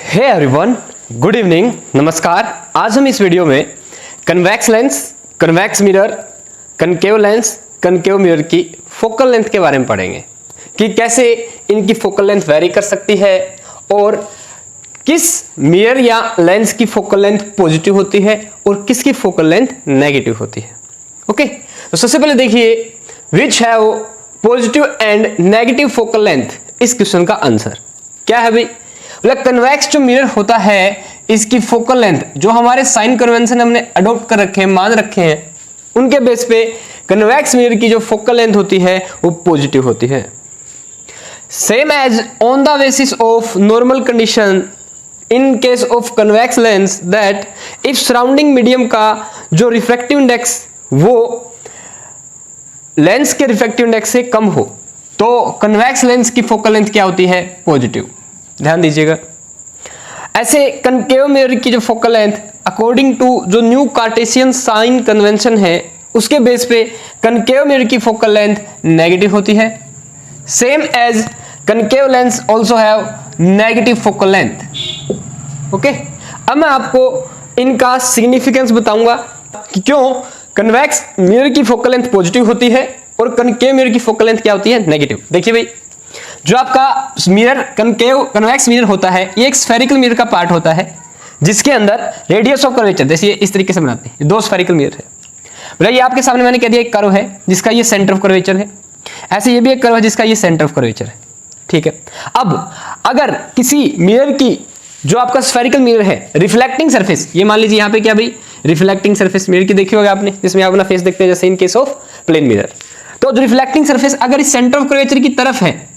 Hey everyone, good evening, नमस्कार। आज हम इस वीडियो में convex lens, convex mirror, concave lens, concave mirror की फोकल लेंथ के बारे में पढ़ेंगे कि कैसे इनकी फोकल लेंथ वेरी कर सकती है और किस मिरर या लेंस की फोकल लेंथ पॉजिटिव होती है और किसकी फोकल लेंथ नेगेटिव होती है। ओके, तो सबसे पहले देखिए which have positive and negative focal length. इस क्वेश्चन का आंसर क्या है भाई? मतलब कन्वेक्स जो मिरर होता है इसकी फोकल लेंथ जो हमारे साइन कन्वेंशन हमने अडॉप्ट कर रखे हैं, मान रखे हैं, उनके बेस पे कन्वेक्स मिरर की जो फोकल लेंथ होती है वो पॉजिटिव होती है। Same as on the basis of normal condition in case of convex lens that if surrounding medium का जो रिफ्रैक्टिव इंडेक्स वो लेंस के रिफ्रैक्टिव इंडेक्स से कम हो तो कन्वेक्स लेंस की फोकल लेंथ क्या होती है? पॉजिटिव। ध्यान दीजिएगा। ऐसे कनकेव मिरर की जो फोकल लेंथ अकॉर्डिंग टू जो न्यू कार्टेशियन साइन कन्वेंशन है उसके बेस पे कनकेव मिरर की फोकल लेंथ नेगेटिव होती है। Same as concave lens also have negative focal length. Okay, अब मैं आपको इनका सिग्निफिकेंस बताऊंगा कि क्यों कन्वेक्स मिरर की फोकल लेंथ पॉजिटिव होती है और कनकेव मिरर की फोकल लेंथ क्या होती है? नेगेटिव। देखिए भाई, जो आपका मिरर कन्वेक्स मिरर होता है ये एक स्फेरिकल मिरर का पार्ट होता है जिसके अंदर रेडियस ऑफ कर्वेचर, जैसे इस तरीके से बनाते हैं, दो स्फेरिकल मिरर है। मतलब ये आपके सामने मैंने कह दिया एक कर्व है जिसका ये सेंटर ऑफ कर्वेचर है, ऐसे ये भी एक कर्व है जिसका ये सेंटर ऑफ कर्वेचर है। ठीक है, अब अगर किसी मिरर की जो आपका स्फेरिकल मिरर है रिफ्लेक्टिंग सरफेस, ये मान लीजिए यहाँ पे क्या भाई रिफ्लेक्टिंग सरफेस मिरर की देखी होगा आपने, जिसमें आप अपना फेस देखते हैं जैसे in case of plane mirror. तो जो रिफ्लेक्टिंग सरफेस अगर इस सेंटर ऑफ कर्वेचर की तरफ है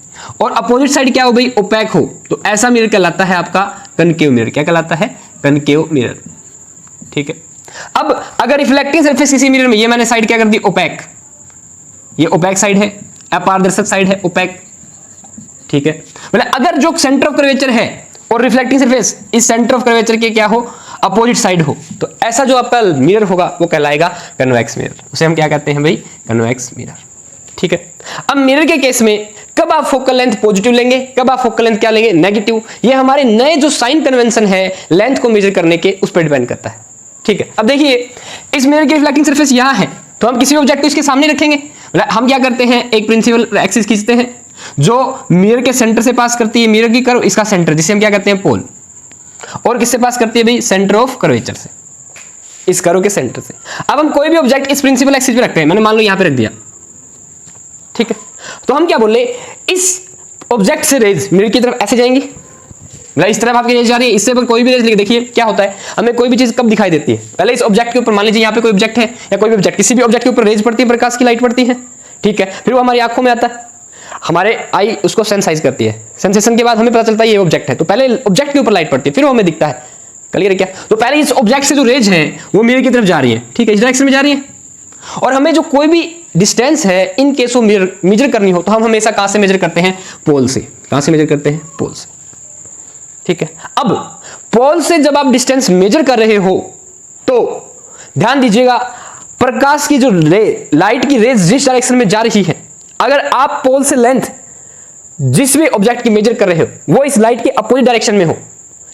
और अपोजिट साइड क्या हो भाई? ओपैक हो, तो ऐसा मिरर कहलाता है आपका कनकेव मिरर। क्या कहलाता है? Concave mirror. ठीक है, अब अगर रिफ्लेक्टिंग सरफेस किसी मिरर में, ये मैंने साइड क्या कर दी? ओपैक, ये ओपैक साइड है, अपारदर्शक साइड है, ओपैक। ठीक है, मतलब अगर जो सेंटर ऑफ कर्वेचर है और रिफ्लेक्टिंग सरफेस इस सेंटर ऑफ कर्वेचर के क्या हो? अपोजिट साइड हो, तो ऐसा जो आपका मिरर होगा वो कहलाएगा कन्वेक्स मिरर। उसे हम क्या कहते हैं भाई? Convex mirror. ठीक है, अब मिरर के केस में कब आप फोकल लेंथ पॉजिटिव लेंगे, कब आप फोकल लेंथ क्या लेंगे? नेगेटिव। ये हमारे नए जो साइन कन्वेंशन है लेंथ को मेजर करने के उस पर डिपेंड करता है। ठीक है, अब देखिए इस मिरर की रिफ्लेक्टिंग सरफेस यहां है तो हम किसी भी ऑब्जेक्ट को इसके सामने रखेंगे। हम क्या करते हैं? एक प्रिंसिपल एक्सिस खींचते हैं जो मिरर के सेंटर से पास करती है मिरर की कर्व, इसका सेंटर, जिसे हम क्या कहते हैं? पोल। और किससे पास करती है भाई? सेंटर ऑफ कर्वेचर से, इस कर्व के सेंटर से। अब हम कोई भी ऑब्जेक्ट इस प्रिंसिपल एक्सिस पे रखते हैं, मैंने मान लो यहां पे रख दिया। ठीक है, तो हम क्या बोले? इस ऑब्जेक्ट से रेज मिरर की तरफ ऐसे जाएंगी, मतलब इस तरफ आपकी रेज जा रही है, इससे पर कोई भी रेज लेके देखिए क्या होता है, हमें कोई भी चीज कब दिखाई देती है? पहले इस ऑब्जेक्ट के ऊपर, मान लीजिए यहाँ पे कोई ऑब्जेक्ट है या कोई भी ऑब्जेक्ट, किसी भी ऑब्जेक्ट के ऊपर रेज पड़ती है, प्रकाश की लाइट पड़ती है। ठीक है, फिर वो हमारी आंखों में आता है, हमारे आई उसको सेंसाइज करती है, सेंसेशन के बाद हमें पता चलता है ये ऑब्जेक्ट है, तो पहले ऑब्जेक्ट के ऊपर लाइट पड़ती है फिर वो हमें दिखता है। क्लियर है क्या? तो पहले इस ऑब्जेक्ट से जो रेज है वो मिरर की तरफ जा रही है। ठीक है, इस डायरेक्शन में जा रही है और हमें जो कोई भी डिस्टेंस है in case of mirror measure करनी हो तो हम हमेशा कहां से मेजर करते हैं? पोल से। कहां से मेजर करते हैं? पोल से। ठीक है, अब पोल से जब आप डिस्टेंस मेजर कर रहे हो तो ध्यान दीजिएगा प्रकाश की जो लाइट की रेज जिस डायरेक्शन में जा रही है, अगर आप पोल से लेंथ जिस भी ऑब्जेक्ट की मेजर कर रहे हो वो इस लाइट के अपोजिट डायरेक्शन में हो,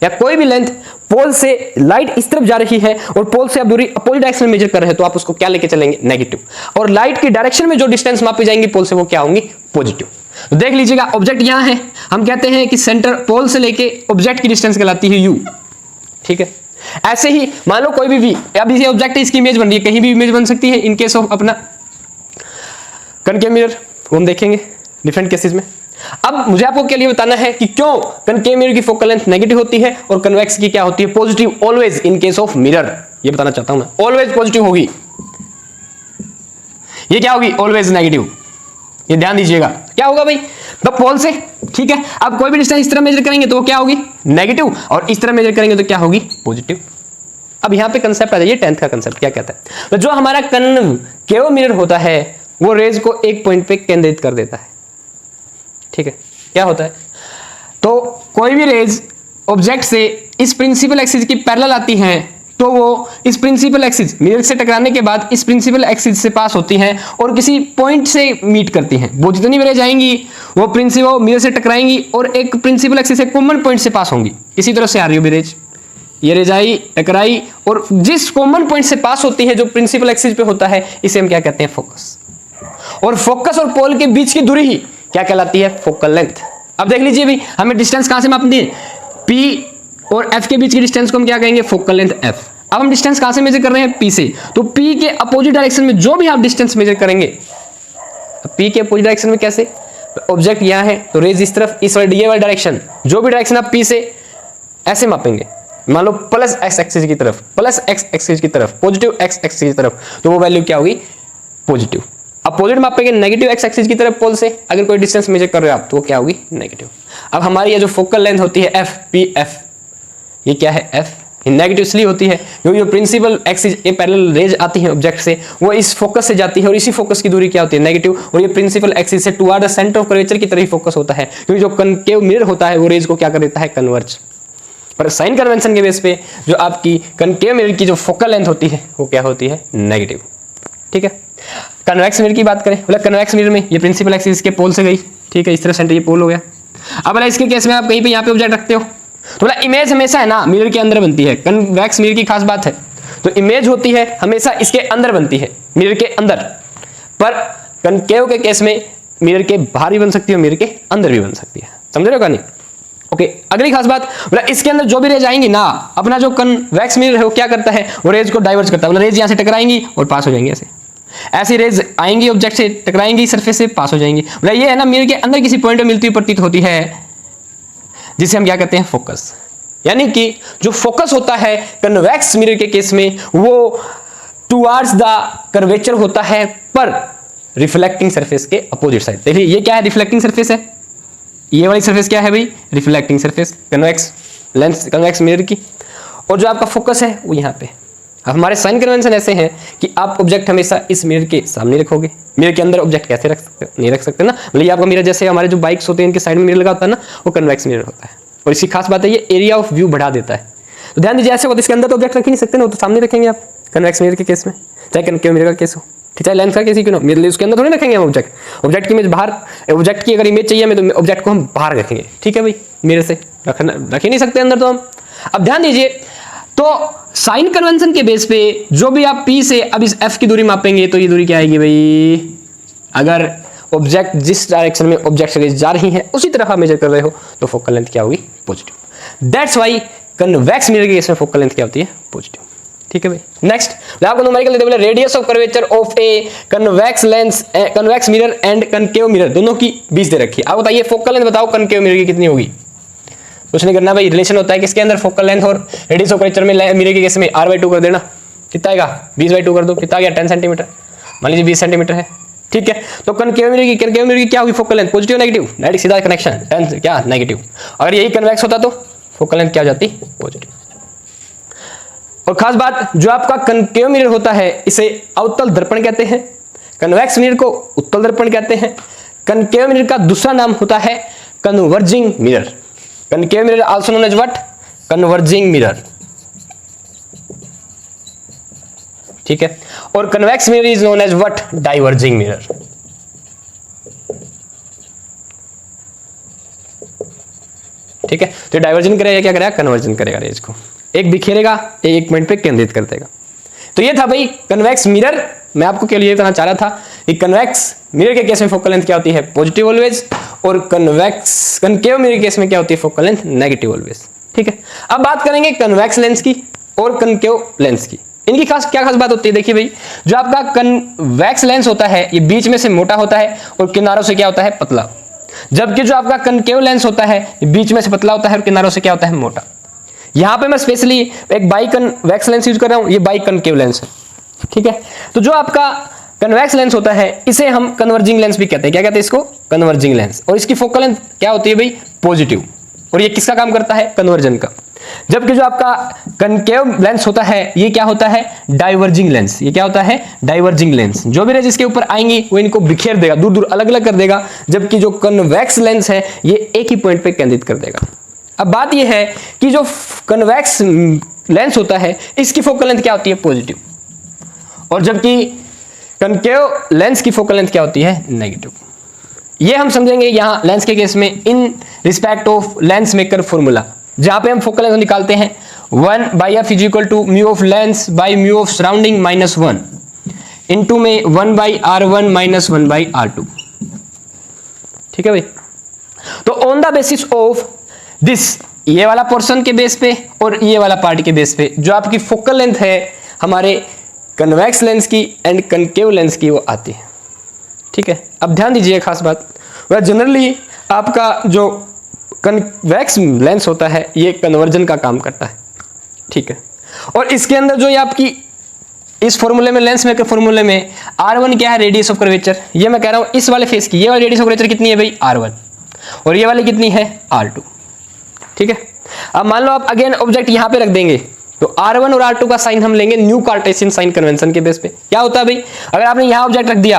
या कोई भी लेंथ पोल से लाइट इस तरफ जा रही है और पोल से आप दूरी अपोजिट डायरेक्शन में मेजर कर रहे हो, तो आप उसको क्या लेके चलेंगे? नेगेटिव। और लाइट की डायरेक्शन में जो डिस्टेंस मापी जाएंगी पोल से वो क्या होंगी? पॉजिटिव। तो देख लीजिएगा ऑब्जेक्ट यहां है, हम कहते हैं कि सेंटर पोल से लेके ऑब्जेक्ट की डिस्टेंस कहलाती है यू। ठीक है, ऐसे ही मान लो कोई भी वी, अब ये ऑब्जेक्ट है इसकी इमेज बन रही है, कहीं भी इमेज बन सकती है इन केस ऑफ अपना कनकेव मिरर, वो हम देखेंगे डिफरेंट केसेस में। अब मुझे आपको क्या लिए बताना है कि क्यों कनकेव मिरर की फोकल लेंथ नेगेटिव होती है और कन्वेक्स की क्या होती है? Positive. Always in case of mirror, ये बताना चाहता हूं मैं, ऑलवेज पॉजिटिव होगी। ये क्या होगी? Always negative. ये ध्यान दीजिएगा, क्या होगा भाई? द पोल से। ठीक है, अब कोई भी डिस्टेंस इस तरह मेजर करेंगे तो वो क्या होगी? नेगेटिव, और इस तरह मेजर करेंगे तो क्या होगी? पॉजिटिव। अब यहां पे कंसेप्ट आ जाइए, 10th का कंसेप्ट क्या कहता है? तो जो हमारा कनकेव मिरर होता है वो रेज को एक पॉइंट पे केंद्रित कर देता है। ठीक है, क्या होता है? तो कोई भी रेज ऑब्जेक्ट से इस प्रिंसिपल एक्सिस की पैरेलल आती हैं तो वो इस प्रिंसिपल एक्सिस मिरर से टकराने के बाद इस प्रिंसिपल एक्सिस से पास होती हैं और किसी पॉइंट से मीट करती हैं। वो जितनी भी रेज आएंगी वो प्रिंसिपल मिरर से टकराएंगी और एक प्रिंसिपल एक्सिस से कॉमन पॉइंट से पास होंगी। इसी तरह से आ रही हो भी रेज, ये रेज आई टकराई और जिस कॉमन पॉइंट से पास होती है जो प्रिंसिपल एक्सिस पे होता है इसे हम क्या कहते हैं, फोकस। और फोकस और पोल के बीच की दूरी ही क्या कहलाती है, फोकल लेंथ। अब देख लीजिए भाई, हमें डिस्टेंस कहां से मापनी है, पी और एफ के बीच की डिस्टेंस को हम क्या कहेंगे, फोकल लेंथ एफ। अब हम डिस्टेंस कहां से मेजर कर रहे हैं, पी से, तो पी के अपोजिट डायरेक्शन में जो भी आप डिस्टेंस मेजर करेंगे, पी के अपोजिट डायरेक्शन में कैसे, ऑब्जेक्ट यहां है तो रेज इस तरफ, इस वाले ये वाला डायरेक्शन, जो भी डायरेक्शन आप पी से ऐसे मापेंगे, मान लो प्लस एक्स एक्सिस की तरफ, प्लस एक्स एक्सिस की तरफ, पॉजिटिव एक्स एक्सिस की तरफ, तो वो वैल्यू क्या होगी, पॉजिटिव। अपोजिट मापेंगे नेगेटिव एक्स एक्सिस की तरफ पोल से, अगर कोई डिस्टेंस मेजर कर रहे हो आप तो वो क्या होगी, नेगेटिव। अब हमारी ये जो फोकल लेंथ होती है एफ पी एफ, ये क्या है एफ, नेगेटिव इसलिए होती है क्योंकि जो प्रिंसिपल एक्सिस ये पैरेलल रेज आती है ऑब्जेक्ट से वो इस फोकस से जाती है और इसी फोकस की दूरी क्या होती है, नेगेटिव। और ये प्रिंसिपल एक्सिस से toward the centre of curvature की तरफ ही फोकस होता है क्योंकि जो कनकेव मिरर होता है वो रेज को क्या कर देता है, कन्वर्ज। पर साइन कन्वेंशन के बेस पे जो आपकी कनकेव मिरर की जो फोकल लेंथ होती है वो क्या होती है, नेगेटिव। ठीक है, कन्वेक्स मिरर की बात करें, मतलब कन्वेक्स मिरर में ये प्रिंसिपल एक्सिस के पोल से गई, ठीक है, इस तरह सेंटर ये पोल हो गया। अब अगर इसके केस में आप कहीं पे यहाँ पे ऑब्जेक्ट रखते हो तो बोला इमेज हमेशा है ना मिरर के अंदर बनती है, कन्वेक्स मिरर की खास बात है, तो इमेज होती है हमेशा इसके अंदर बनती है, मिरर के अंदर। पर कनकेव के केस में मिरर के बाहर भी बन सकती है, मिरर के अंदर भी बन सकती है, समझ रहे हो कहानी। ओके, अगली खास बात, बोला इसके अंदर जो भी रेज आएंगी ना, अपना जो कन्वेक्स मिरर है वो क्या करता है, वो रेज को डाइवर्ज करता है, बोला रेज यहाँ से टकराएंगी और पास हो जाएंगी, ऐसी रेज आएंगी ऑब्जेक्ट से टकराएंगी सरफेस से पास हो जाएंगी। बोला ये है ना मिरर के अंदर किसी पॉइंट पे मिलती हुई प्रतीत होती है जिसे हम क्या कहते हैं, फोकस। यानी कि जो फोकस होता है कन्वेक्स मिरर के केस में वो टुवर्ड्स द कर्वेचर होता है पर रिफ्लेक्टिंग सरफेस के अपोजिट साइड। देखिए ये क्या है, रिफ्लेक्टिंग सरफेस है, ये वाली सरफेस क्या है भाई, reflecting surface convex lens convex mirror की, और जो आपका फोकस है वो यहाँ पे। अब हमारे साइन कन्वेंशन ऐसे हैं कि आप ऑब्जेक्ट हमेशा इस मिरर के सामने रखोगे, मिरर के अंदर ऑब्जेक्ट कैसे रख सकते हो, नहीं रख सकते ना। मतलब ये आपका मिरर जैसे हमारे जो बाइक्स होते हैं इनके साइड में मिरर लगा होता है ना, वो कन्वेक्स मिरर होता है। और इसकी खास बात है ये एरिया ऑफ व्यू बढ़ा देता है। तो ध्यान दीजिए, ऐसे होता है इसके अंदर तो ऑब्जेक्ट रख ही नहीं सकते ना, तो सामने रखेंगे आप कन्वेक्स मिरर के केस में, चाहे कनकेव मिरर का केस हो, ठीक है, लेंस का केस ही क्यों ना, मिरर उसके अंदर थोड़ी रखेंगे हम ऑब्जेक्ट की इमेज बाहर, ऑब्जेक्ट की अगर इमेज चाहिए हमें तो ऑब्जेक्ट को हम बाहर रखेंगे, ठीक है भाई, मिरर से रख ही नहीं सकते अंदर तो हम। अब ध्यान दीजिए, तो साइन कन्वेंशन के बेस पे जो भी आप P से अब इस F की दूरी मापेंगे तो ये दूरी क्या आएगी भाई, अगर ऑब्जेक्ट जिस डायरेक्शन में ऑब्जेक्ट से जा रही है उसी तरफ आप मेजर कर रहे हो तो फोकल लेंथ क्या होगी, positive. That's why convex mirror के केस में फोकल लेंथ क्या होती है, पॉजिटिव। ठीक है भाई, नेक्स्ट आपको न्यूमेरिकल दे दिया, radius of curvature of a convex lens, convex mirror and concave mirror दोनों की 20 दे रखी है। आप बताइए फोकल लेंथ बताओ कनकेव मिरर की कितनी होगी, कुछ नहीं करना भाई, रिलेशन होता है किसके अंदर, फोकल लेंथ और रेडियस ऑफ कर्वेचर में मिरर के केस में r/2 कर देना, कितना आएगा 20/2 कर दो, कितना आ गया 10 सेंटीमीटर, मान लीजिए 20 सेंटीमीटर है, ठीक है। तो कनकेव मिरर की क्या हुई focal length, positive negative, direct सीधा कनेक्शन 10 क्या नेगेटिव। अगर यही कन्वेक्स होता तो फोकल लेंथ क्या हो जाती, पॉजिटिव। और खास बात, जो आपका कनकेव मिरर होता है इसे अवतल दर्पण कहते हैं, कन्वेक्स मिरर को उत्तल दर्पण कहते हैं। कनकेव मिरर का दूसरा नाम होता है converging mirror, concave mirror also known as what, converging mirror, ठीक है। और convex mirror is known as what, diverging mirror. ठीक है, तो डाइवर्जन करेगा क्या करेगा, कन्वर्जन करेगा रेज को, एक बिखेरेगा एक पॉइंट पे केंद्रित कर देगा। तो ये था भाई कन्वेक्स मिरर। मैं आपको क्या लिए बताना चाह रहा था कि कन्वेक्स मिरर के केस में फोकल लेंथ क्या होती है, पॉजिटिव ऑलवेज, और कन्वेक्स कनकेव मिरर के केस में क्या होती है, फोकल लेंथ नेगेटिव ऑलवेज। ठीक है, अब बात करेंगे कन्वेक्स लेंस की और कनकेव लेंस की। इनकी क्या खास बात होती है, देखिए भाई, जो आपका कन्वेक्स लेंस होता है ये बीच में से मोटा होता है और किनारों से क्या होता है, पतला, जबकि जो आपका कनकेव लेंस होता है ये बीच में से पतला होता है और किनारों से क्या होता है, मोटा। यहां पे मैं स्पेशली एक बाई कन्वेक्स लेंस यूज कर रहा हूं, ये बाई कनकेव लेंस है, ठीक है। तो जो आपका कन्वेक्स लेंस होता है इसे हम कन्वर्जिंग लेंस भी कहते हैं, क्या कहते हैं इसको, कन्वर्जिंग लेंस, और इसकी फोकल लेंथ क्या होती है भाई, पॉजिटिव, और ये किसका काम करता है, कन्वर्जन का। जबकि जो आपका कनकेव लेंस होता है ये क्या होता है, डाइवर्जिंग लेंस, ये क्या होता है, डाइवर्जिंग लेंस, जो भी रेज इसके ऊपर आएंगी वो इनको बिखेर देगा, दूर दूर अलग अलग कर देगा, जबकि जो कन्वेक्स लेंस है ये एक ही पॉइंट पे केंद्रित कर देगा। अब बात ये है कि जो कन्वेक्स लेंस होता है इसकी फोकल लेंथ क्या होती है? पॉजिटिव। और जबकि कनकेव लेंस की फोकल लेंथ क्या होती है? नेगेटिव। ये हम समझेंगे यहां लेंस के केस में in respect of lens maker formula, जहां पे हम फोकल लेंथ निकालते हैं 1/f is equal to mu of lens by mu of surrounding minus 1 into में 1/r1 माइनस 1/r2। ठीक है भाई। तो on the basis of this, ये वाला पोर्शन के बेस पे और ये वाला पार्ट के बेस पे जो आपकी फोकल लेंथ है हमारे कन्वेक्स लेंस की एंड कनकेव लेंस की वो आती है। ठीक है, अब ध्यान दीजिए खास बात, वह जनरली आपका जो कन्वेक्स लेंस होता है ये कन्वर्जन का काम करता है। ठीक है, और इसके अंदर जो ये आपकी इस फॉर्मूले में, लेंस मेकर फॉर्मूले में R1 क्या है? Radius of curvature. ये मैं कह रहा हूं इस वाले फेस की ये वाली रेडियस ऑफ कर्वेचर कितनी है भाई? R1। और ये वाली कितनी है? R2। ठीक है, अब मान लो आप अगेन ऑब्जेक्ट यहां पे रख देंगे तो R1 और R2 का साइन हम लेंगे न्यू कार्टेशियन साइन कन्वेंशन के बेस पे। क्या होता है भाई, अगर आपने यहां ऑब्जेक्ट रख दिया,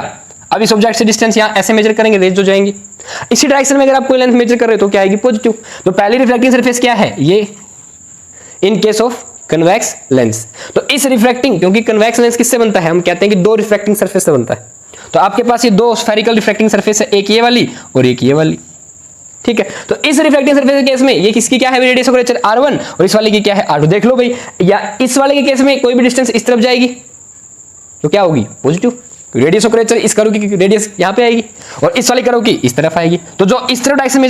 अब इस ऑब्जेक्ट से डिस्टेंस यहां ऐसे मेजर करेंगे, रेंज हो जाएंगी। इसी डायरेक्शन में अगर आप कोई लेंथ मेजर कर रहे हो तो क्या आएगी? पॉजिटिव। तो पहली रिफ्लेक्टिंग सरफेस क्या है? ये इन केस ऑफ कन्वेक्स लेंस। तो इस रिफ्रैक्टिंग, क्योंकि कन्वेक्स लेंस किससे बनता है? हम कहते हैं कि दो रिफ्रैक्टिंग सरफेस से बनता है। तो आपके पास ये दो स्फेरिकल रिफ्रैक्टिंग सरफेस है, एक ये वाली और एक ये वाली। ठीक है, तो इस रिफ्रैक्टिंग सरफेस के केस में ये किसकी क्या है? रेडियस ऑफ कर्वेचर R1 और इस वाले की क्या है? R2। देख लो भाई, या इस वाले के केस में कोई भी डिस्टेंस इस तरफ जाएगी तो क्या होगी? पॉजिटिव। रेडियस ऑफ कर्वेचर इस कर्व की रेडियस यहां पे आएगी और इस वाली कर्व की इस तरफ आएगी। तो जो इस तरफ डायरेक्शन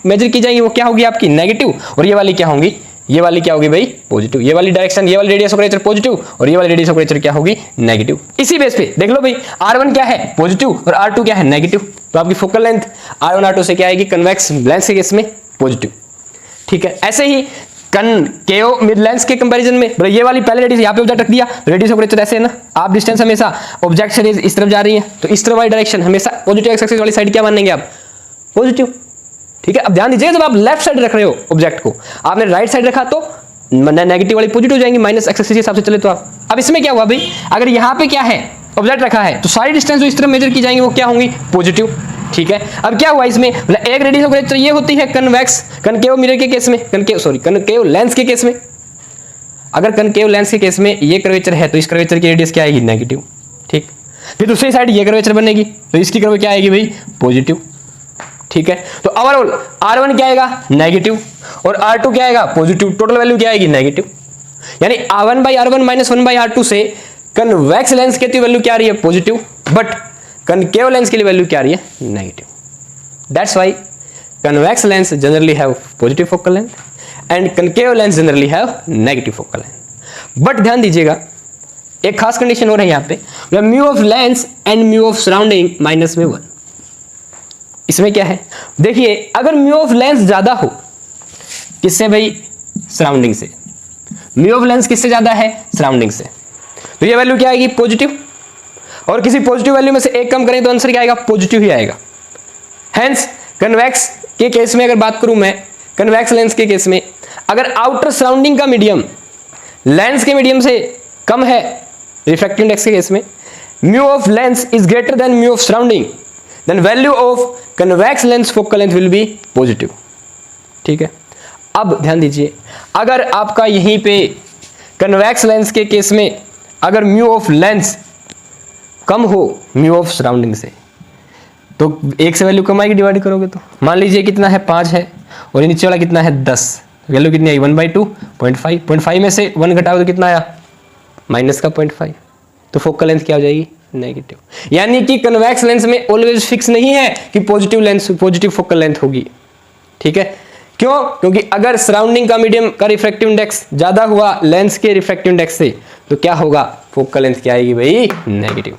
मेजर की जाएगी वो क्या होगी? आपकी नेगेटिव। और ये वाली क्या होगी? ये वाली क्या होगी भाई? पॉजिटिव। ये वाली डायरेक्शन, ये वाली रेडियस ऑफ कर्वेचर पॉजिटिव और ये वाली रेडियस ऑफ कर्वेचर क्या होगी? नेगेटिव। इसी बेस पे देख लो भाई, R1 क्या है? पॉजिटिव और R2 क्या है? नेगेटिव। तो आपकी फोकल लेंथ R1 R2 से क्या आएगी? कन्वेक्स लेंस के केस में पॉजिटिव। ठीक है, ऐसे ही कनकेव मिड लेंस के कंपैरिजन में ये वाली पहले रेडियस यहाँ पे ऑब्जेक्ट रख दिया, रेडियस ऑफ कर्वेचर ऐसे है ना, आप डिस्टेंस हमेशा ऑब्जेक्ट से इस तरफ जा रही है तो इस तरफ वाली डायरेक्शन हमेशा पॉजिटिव एक्स एक्सिस वाली साइड क्या मानेंगे आप? पॉजिटिव। ठीक है, अब ध्यान दीजिए, जब आप लेफ्ट साइड रख रहे हो ऑब्जेक्ट को, आपने राइट साइड रखा तो नेगेटिव वाली पॉजिटिव हो जाएंगी, माइनस एक्स एक्सिस के हिसाब से चले तो आप। अब इसमें क्या हुआ भाई, अगर यहाँ पे क्या है? ऑब्जेक्ट रखा है तो सारी डिस्टेंस जो इस तरफ मेजर की जाएंगी वो क्या होंगी? पॉजिटिव। ठीक है, अब क्या हुआ इसमें, एक रेडियस ऑफ कर्वेचर ये होती है कन्वेक्स कनकेव मिरर के केस में, कनकेव लेंस के केस में। अगर कनकेव लेंस के केस में ये कर्वेचर है तो इस कर्वेचर की रेडियस क्या आएगी? नेगेटिव। ठीक, फिर दूसरी साइड ये कर्वेचर बनेगी तो इसकी कर्व क्या आएगी भाई? पॉजिटिव। ठीक है, तो ओवरऑल R1 क्या आएगा? नेगेटिव और R2 क्या आएगा? पॉजिटिव। टोटल वैल्यू क्या आएगी? नेगेटिव। यानी R1/R1 माइनस 1/R2 से कन्वेक्स लेंस की वैल्यू क्या आ रही है? पॉजिटिव, बट कनकेव लेंस के लिए वैल्यू क्या आ रही है? Negative. That's why convex lens generally have positive focal length and concave lens generally have negative focal length. But ध्यान दीजिएगा, एक खास कंडीशन हो रही है यहाँ पे, mu of lens and mu of surrounding minus में 1। इसमें क्या है, देखिए, अगर म्यू ऑफ लेंस ज्यादा हो, किससे भाई? सराउंडिंग से। म्यू ऑफ लेंस किससे ज्यादा है? सराउंडिंग से। तो ये वैल्यू क्या आएगी? पॉजिटिव। और किसी पॉजिटिव वैल्यू में से एक कम करें तो आंसर क्या आएगा? पॉजिटिव ही आएगा। हेंस कन्वेक्स के केस में अगर बात करूं मैं, कन्वेक्स लेंस के केस में अगर आउटर सराउंडिंग का मीडियम लेंस के मीडियम से कम है, रिफ्रैक्टिव इंडेक्स के केस में mu of lens is greater than mu of surrounding, then value of convex lens focal length will be positive. ठीक है, अब ध्यान दीजिए, अगर आपका यहीं पे कन्वेक्स लेंस के केस में अगर म्यू ऑफ लेंस कम हो म्यू ऑफ सराउंडिंग से, तो एक से वैल्यू कम आएगी, डिवाइड करोगे तो मान लीजिए कितना है? 5 है और नीचे वाला कितना है? 10। वैल्यू कितनी आई? 1/2, 0.5। 0.5 में से 1 घटाओ तो कितना आया? माइनस का 0.5। तो फोकल लेंथ क्या हो जाएगी? नेगेटिव। यानी कि कन्वेक्स लेंस में ऑलवेज फिक्स नहीं है कि पॉजिटिव फोकल लेंथ होगी। ठीक है, क्यों? क्योंकि अगर सराउंडिंग का मीडियम का रिफ्रैक्टिव इंडेक्स ज्यादा हुआ लेंस के रिफ्रैक्टिव इंडेक्स से तो क्या होगा? फोकल लेंथ क्या आएगी भाई? नेगेटिव।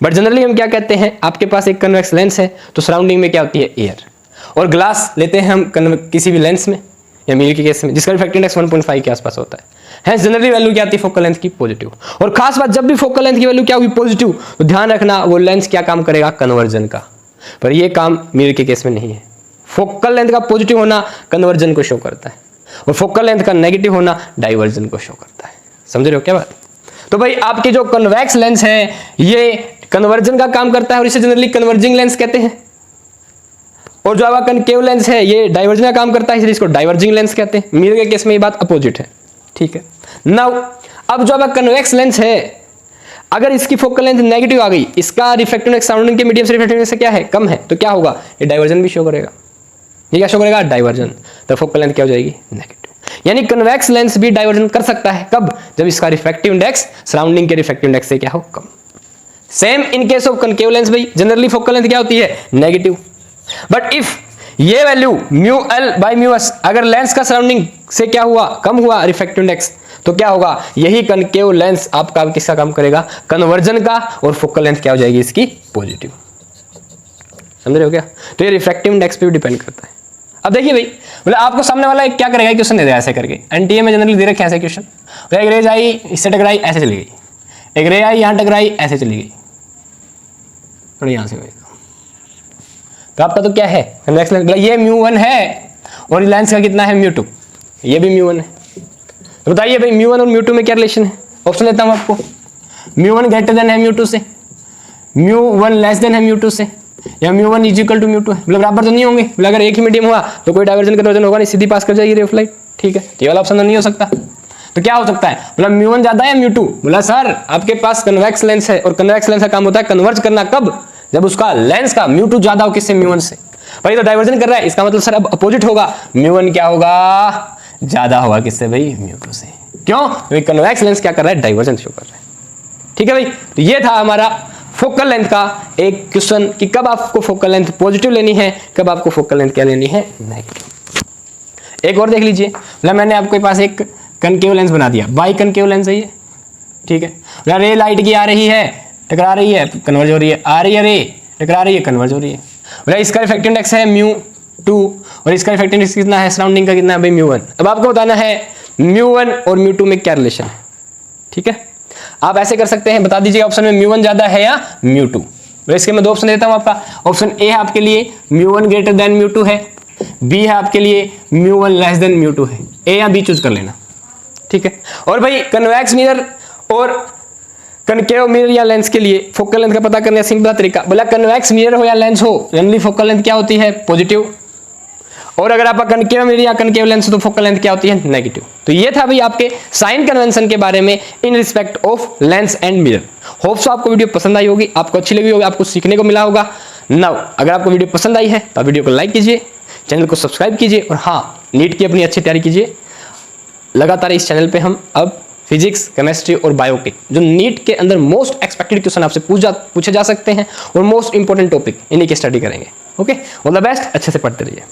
बट जनरली हम क्या कहते हैं, आपके पास एक कन्वेक्स लेंस है तो सराउंडिंग में क्या होती है? एयर। और ग्लास लेते हैं हम किसी भी लेंस में या मिरर के केस में जिसका रिफ्रैक्टिव इंडेक्स 1.5 के आसपास होता है, जनरली वैल्यू क्या आती है? फोकल लेंथ की पॉजिटिव। और खास बात, जब भी फोकल लेंथ की वैल्यू क्या होगी? पॉजिटिव, तो ध्यान रखना वो लेंस क्या काम करेगा? कन्वर्जन का। पर ये काम मिरर के केस में नहीं है। फोकल लेंथ का पॉजिटिव होना कन्वर्जन को शो करता है और फोकल लेंथ का नेगेटिव होना डाइवर्जन को शो करता है। समझ रहे हो क्या बात? तो भाई आपकी जो कन्वेक्स लेंस है ये कन्वर्जन का काम करता है और इसे जनरली कन्वर्जिंग लेंस कहते हैं, और जो आपका कनकेव लेंस है ये डाइवर्जन का काम करता है, इसलिए इसको डाइवर्जिंग लेंस कहते हैं। मिरर के केस में ये बात अपोजिट है। ठीक है। नाउ अब जो आपका कन्वेक्स लेंस है, अगर इसकी फोकल लेंथ नेगेटिव आ गई, इसका रिफ्रैक्टिव इंडेक्स सराउंडिंग के मीडियम से रिफ्रैक्टिव इंडेक्स से क्या है, कम है, तो क्या होगा, ये डाइवर्जन भी शो करेगा। ये क्या शो करेगा, डाइवर्जन। तो फोकल लेंथ क्या हो जाएगी, नेगेटिव। यानी कन्वेक्स लेंस भी डाइवर्जन कर सकता है, कब, जब इसका रिफ्रैक्टिव इंडेक्स सराउंडिंग के रिफ्रैक्टिव इंडेक्स से क्या हो, कम। Same in case of concave lens भाई, जनरली फोकल लेंथ क्या होती है, नेगेटिव। बट इफ ये value mu L by mu S अगर लेंस का सराउंडिंग से क्या हुआ, कम हुआ रिफ्रैक्टिव इंडेक्स, तो क्या होगा, यही कनकेव लेंस आपका किसका काम करेगा, कन्वर्जन का, और फोकल लेंथ क्या हो जाएगी इसकी, पॉजिटिव। समझ रहे हो क्या। तो ये रिफ्रैक्टिव इंडेक्स पे भी डिपेंड करता है। अब देखिए भाई, मतलब आपको सामने वाला क्या करेगा, क्वेश्चन दे दिया ऐसे करके, एनटीए में जनरली दे रखे ऐसे क्वेश्चन, एक रेज आई इससे टकराई ऐसे चली गई, एक रे आई यहां टकराई ऐसे चली गई, और यहां से गई, तो आपका तो क्या है, कन्वेक्स लेंस, ये μ1 है और लेंस का कितना है, μ2, ये भी μ1 है। तो बताइए भाई μ1 और μ2 में क्या रिलेशन है, ऑप्शन लेता हूं आपको, μ1 ग्रेटर देन है μ2 से, μ1 लेस देन है μ2 से, या μ1 इज इक्वल टू μ2 है, मतलब बराबर तो नहीं होंगे, मतलब अगर एक ही मीडियम हुआ तो कोई डाइवर्जन कन्वर्जन होगा नहीं, सीधी पास कर जाएगी रे ऑफ लाइट, ठीक है। ये वाला ऑप्शन तो नहीं हो सकता, तो क्या हो सकता है, मतलब μ1 ज्यादा है μ2, बोला सर आपके पास कन्वेक्स लेंस है और कन्वेक्स लेंस का काम होता है कन्वर्ज करना, कब, जब उसका लेंस का μ2 ज्यादा हो किससे, μ1 से। भाई तो डाइवर्जन कर रहा है, इसका मतलब सर अब अपोजिट होगा, μ1 क्या होगा, ज्यादा होगा किससे भाई, μ2 से। क्यों, क्योंकि कन्वेक्स लेंस क्या कर रहा है, डाइवर्जन शो कर रहा है, ठीक है भाई। तो ये था हमारा फोकल लेंथ का एक क्वेश्चन कि कब आपको फोकल लेंथ पॉजिटिव लेनी है, कब आपको फोकल लेंथ क्या लेनी है, नेगेटिव। एक और देख लीजिए, मतलब मैंने आपके पास एक कनकेव लेंस बना दिया, बाई कनकेव लेंस है ये, ठीक है। मतलब रे लाइट की आ रही है, टकरा रही है, कन्वर्ज हो रही है, आ रही है रे, टकरा रही है, कन्वर्ज हो रही है। मतलब इसका रिफ्रैक्टिव इंडेक्स है μ2 और इसका रिफ्रैक्टिव इंडेक्स कितना है, सराउंडिंग का कितना है भाई, μ1। अब आपको बताना है μ1 और μ2 में क्या रिलेशन है, ठीक है। आप ऐसे कर सकते हैं, बता दीजिए ऑप्शन में μ1 ज्यादा है या μ2। इसके मैं दो ऑप्शन देता हूं आपका, ऑप्शन ए है आपके लिए μ1 ग्रेटर देन μ2 है, बी है आपके लिए μ1 लेस देन μ2 है, ए या बी चूज कर लेना, ठीक है। और भाई कन्वेक्स मिरर और कनकेव मिरर या लेंस के लिए फोकल लेंथ का पता करने का सिंपल तरीका, बोला कन्वेक्स मिरर हो या लेंस हो, जनरली फोकल लेंथ क्या होती है, पॉजिटिव, और अगर आपका कनकेव मिरर या कनकेव लेंस तो फोकल लेंथ क्या होती है, नेगेटिव। तो ये था भाई आपके साइन कन्वेंशन के बारे में in respect of lens and mirror. Hope so आपको वीडियो पसंद आई होगी, आपको अच्छी लगी होगी, आपको सीखने को मिला होगा। नाउ अगर आपको वीडियो पसंद आई है तो वीडियो को लाइक कीजिए, चैनल को सब्सक्राइब कीजिए, और हाँ, नीट की अपनी अच्छी तैयारी कीजिए। लगातार इस चैनल पे हम अब फिजिक्स, केमिस्ट्री और बायो के जो नीट के अंदर मोस्ट एक्सपेक्टेड क्वेश्चन आपसे पूछे जा सकते हैं और मोस्ट इंपॉर्टेंट टॉपिक इन्हीं की स्टडी करेंगे। ओके, ऑल द बेस्ट, अच्छे से पढ़ते रहिए।